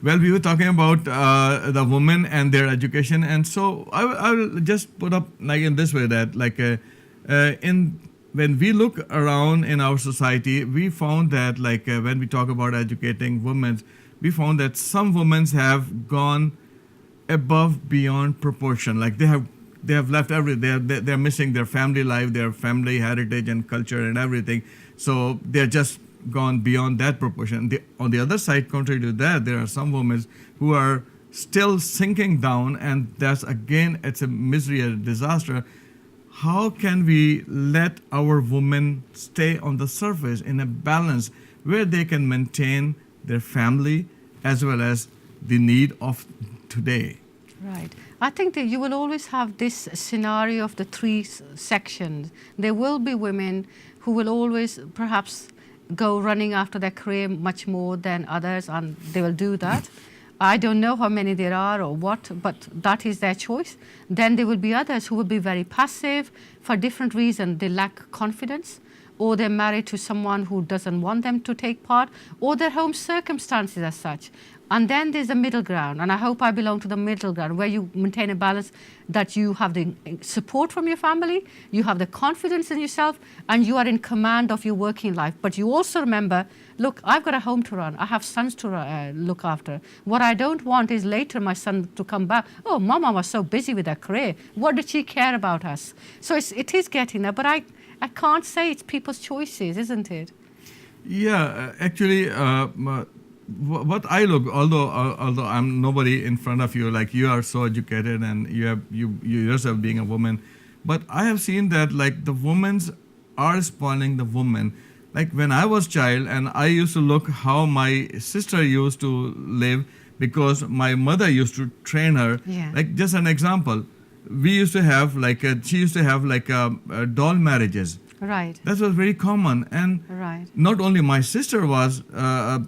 Well, we were talking about the women and their education, and so I will just put up like in this way that in when we look around in our society, we found that when we talk about educating women, we found that some women have gone above beyond proportion. Like they have left they're missing their family life, their family heritage and culture and everything. So they're just gone beyond that proportion. On the other side, contrary to that, there are some women who are still sinking down, and that's again, it's a misery, a disaster. How can we let our women stay on the surface in a balance where they can maintain their family as well as the need of today? Right. I think that you will always have this scenario of the three sections. There will be women who will always perhaps go running after their career much more than others, and they will do that. I don't know how many there are or what, but that is their choice. Then there will be others who will be very passive for different reasons. They lack confidence, or they're married to someone who doesn't want them to take part, or their home circumstances are such. And then there's a middle ground, and I hope I belong to the middle ground, where you maintain a balance, that you have the support from your family, you have the confidence in yourself, and you are in command of your working life. But you also remember, look, I've got a home to run, I have sons to look after. What I don't want is later my son to come back, oh, Mama was so busy with her career, what did she care about us? So it is getting there, but I can't say it's people's choices, isn't it? Yeah, actually, what I look, although I'm nobody in front of you, like you are so educated and you yourself being a woman, but I have seen that like the women are spoiling the woman. Like when I was child and I used to look how my sister used to live, because my mother used to train her. Yeah. Like just an example, we used to have she used to have doll marriages. Right. That was very common, and Right. not only my sister was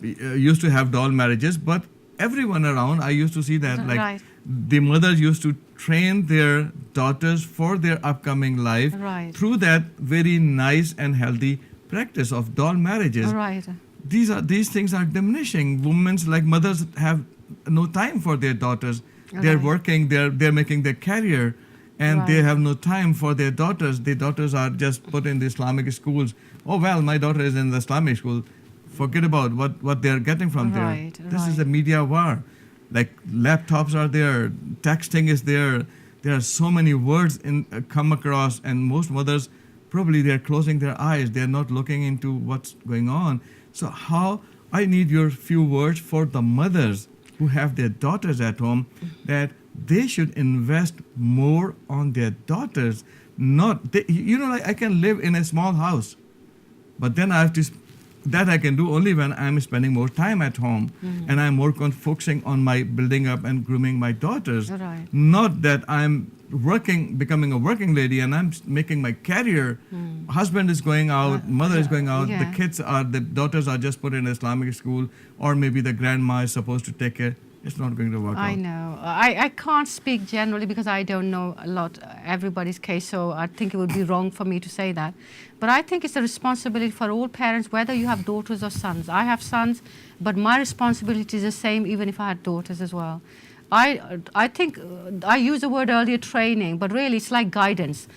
used to have doll marriages, but everyone around. I used to see that Right. the mothers used to train their daughters for their upcoming life Right. through that very nice and healthy practice of doll marriages. Right. These things are diminishing. Women's like mothers have no time for their daughters. They're Right. working. They're making their career. And they Right. have no time for their daughters. The daughters are just put in the Islamic schools. Oh, well, my daughter is in the Islamic school. Forget about what they're getting from Right, there. This is right. a media war. Like laptops are there, texting is there. There are so many words come across, and most mothers probably they're closing their eyes. They're not looking into what's going on. So how I need your few words for the mothers who have their daughters at home, that they should invest more on their daughters. I can live in a small house, but then I have to. That I can do only when I'm spending more time at home, and I'm more focusing on my building up and grooming my daughters. Right. Not that I'm becoming a working lady, and I'm making my career. Husband is going out, mother is going out. Yeah. The daughters are just put in Islamic school, or maybe the grandma is supposed to take care. It's not going to work out. I know. I can't speak generally because I don't know a lot everybody's case, so I think it would be wrong for me to say that. But I think it's a responsibility for all parents, whether you have daughters or sons. I have sons, but my responsibility is the same even if I had daughters as well. I think I used the word earlier, training, but really it's like guidance.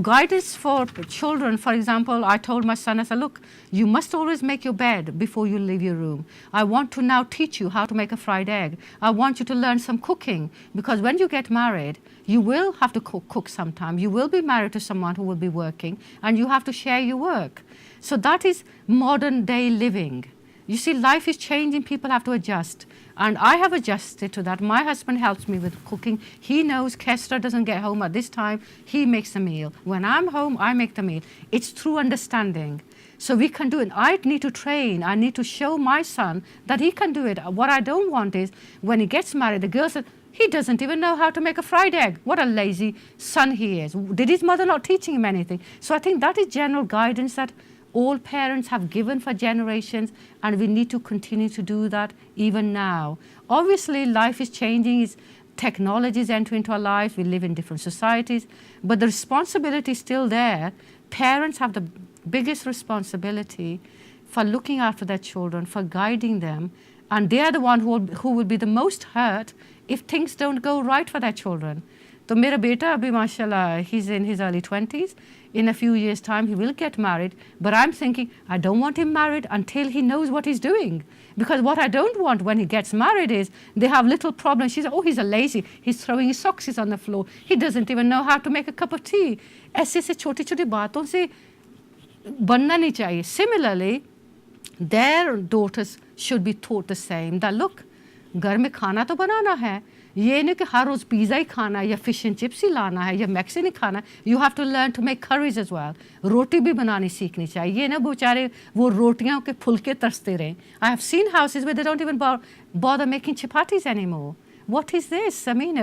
Guidance for children, for example, I told my son, I said, look, you must always make your bed before you leave your room. I want to now teach you how to make a fried egg. I want you to learn some cooking, because when you get married, you will have to cook sometime. You will be married to someone who will be working, and you have to share your work. So that is modern day living. You see, life is changing, people have to adjust. And I have adjusted to that. My husband helps me with cooking. He knows Qaisra doesn't get home at this time. He makes the meal. When I'm home, I make the meal. It's through understanding. So we can do it. I need to train. I need to show my son that he can do it. What I don't want is when he gets married, the girl says, he doesn't even know how to make a fried egg. What a lazy son he is. Did his mother not teaching him anything? So I think that is general guidance that all parents have given for generations, and we need to continue to do that even now. Obviously, life is changing, technology is entering into our lives, we live in different societies, but the responsibility is still there. Parents have the biggest responsibility for looking after their children, for guiding them, And they are the one who will be the most hurt if things don't go right for their children. So मेरा बेटा अभी माशाल्लाह, he's in his early 20s. In a few years' time, he will get married. But I'm thinking, I don't want him married until he knows what he's doing. Because what I don't want when he gets married is they have little problems. She says, oh, he's a lazy. He's throwing his socks on the floor. He doesn't even know how to make a cup of tea. ऐसे से छोटी-छोटी बातों से बनना नहीं चाहिए. Similarly, their daughters should be taught the same. That look, घर में खाना तो बनाना है. ये नहीं कि हर रोज़ पिज़्ज़ा ही खाना है या फिश एंड चिप्स ही लाना है या मैक्सिन ही खाना है. You have to learn to make curries as well. रोटी भी बनानी सीखनी चाहिए. ये ना बेचारे वो रोटियों के फुलके तरसते रहें. I have seen houses where they don't even bother making chapatis anymore. What is this? I mean,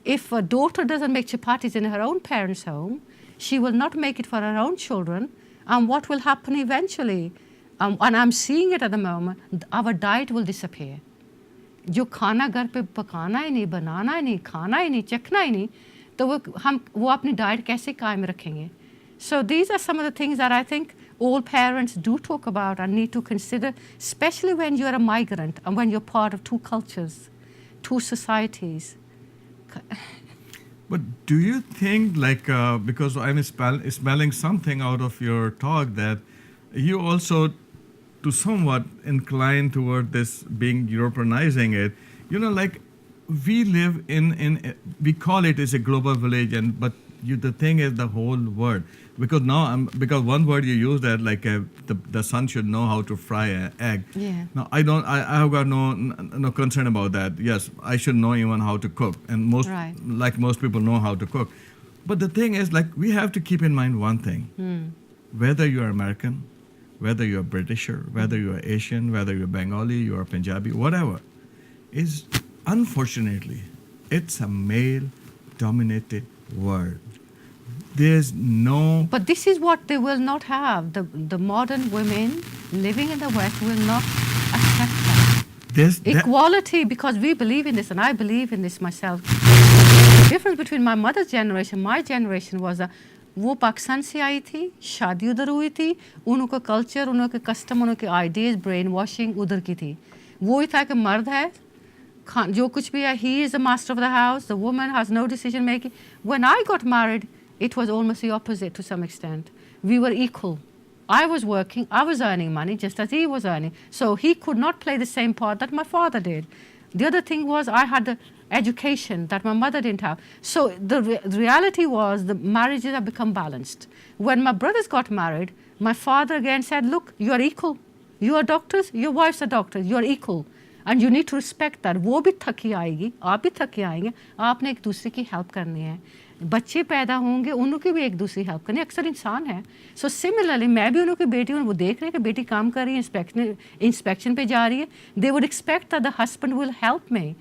if a daughter doesn't make chapatis in her own parents' home, she will not make it for her own children. And what will happen eventually? And I'm seeing it at the moment. Our diet will disappear. जो खाना घर पे पकाना ही नहीं, बनाना ही नहीं, खाना ही नहीं, चखना ही नहीं, तो वो अपनी डाइट कैसे कायम रखेंगे? So these are some of the things that I think all parents do talk about and need to consider, especially when you're a migrant and when you're part of two cultures, two societies. But do you think, like, because I'm smelling something out of your talk, that you also to somewhat inclined toward this being Europeanizing it, like we live in we call it as a global village, but the thing is the whole world. Because because one word you use that like the son should know how to fry an egg. Yeah. Now I have got no concern about that. Yes, I should know even how to cook, and most people know how to cook. But the thing is, like, we have to keep in mind one thing: whether you are American, whether you're Britisher, whether you're Asian, whether you're Bengali, you're Punjabi, whatever, is unfortunately, it's a male-dominated world. There's no... But this is what they will not have. The modern women living in the West will not accept that. Equality, because we believe in this, and I believe in this myself. The difference between my mother's generation, my generation was that वो पाकिस्तान से आई थी, शादी उधर हुई थी, उनका culture, उनके custom, उनके आइडियाज़, ब्रेन वॉशिंग उधर की थी. वो ही था कि मर्द है, जो कुछ भी है, he is the master of the house, the woman has no decision making. When I got married, it was almost the opposite to some extent. We were equal. I was working, I was earning money just as he was earning. So he could not play the same part that my father did. The other thing was I had the education that my mother didn't have. So the reality was the marriages have become balanced. When my brothers got married, my father again said, look, you are equal. You are doctors, your wives are doctors, you are equal. And you need to respect that. वो भी थकी आएगी, आप भी थके आएंगे, आपने एक दूसरे की हेल्प करनी है. बच्चे पैदा होंगे, उनकी भी एक दूसरी हेल्प करनी है. अक्सर इंसान है. So similarly, मैं भी उनकी बेटी हूँ, वो देख रहे हैं कि बेटी काम कर रही है, inspection पे जा रही है. They would expect that the husband will help me.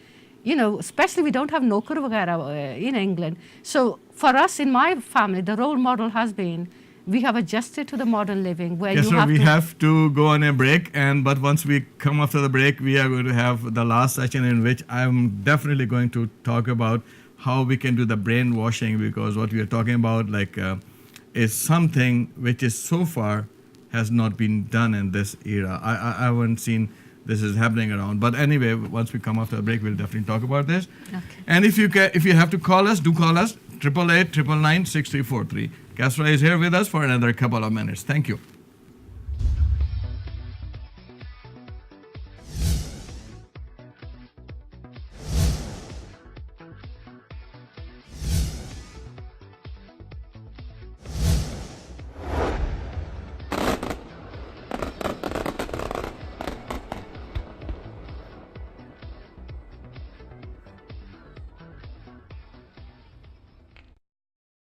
Especially we don't have nokar vagara in England. So for us in my family, the role model has been we have adjusted to the modern living where we have to go on a break, but once we come after the break, we are going to have the last session in which I'm definitely going to talk about how we can do the brainwashing, because what we are talking about is something which is so far has not been done in this era. I haven't seen this is happening around. But anyway, once we come after the break, we'll definitely talk about this. Okay. And if you have to call us, do call us, 888-999-6343. Qaisra is here with us for another couple of minutes. Thank you.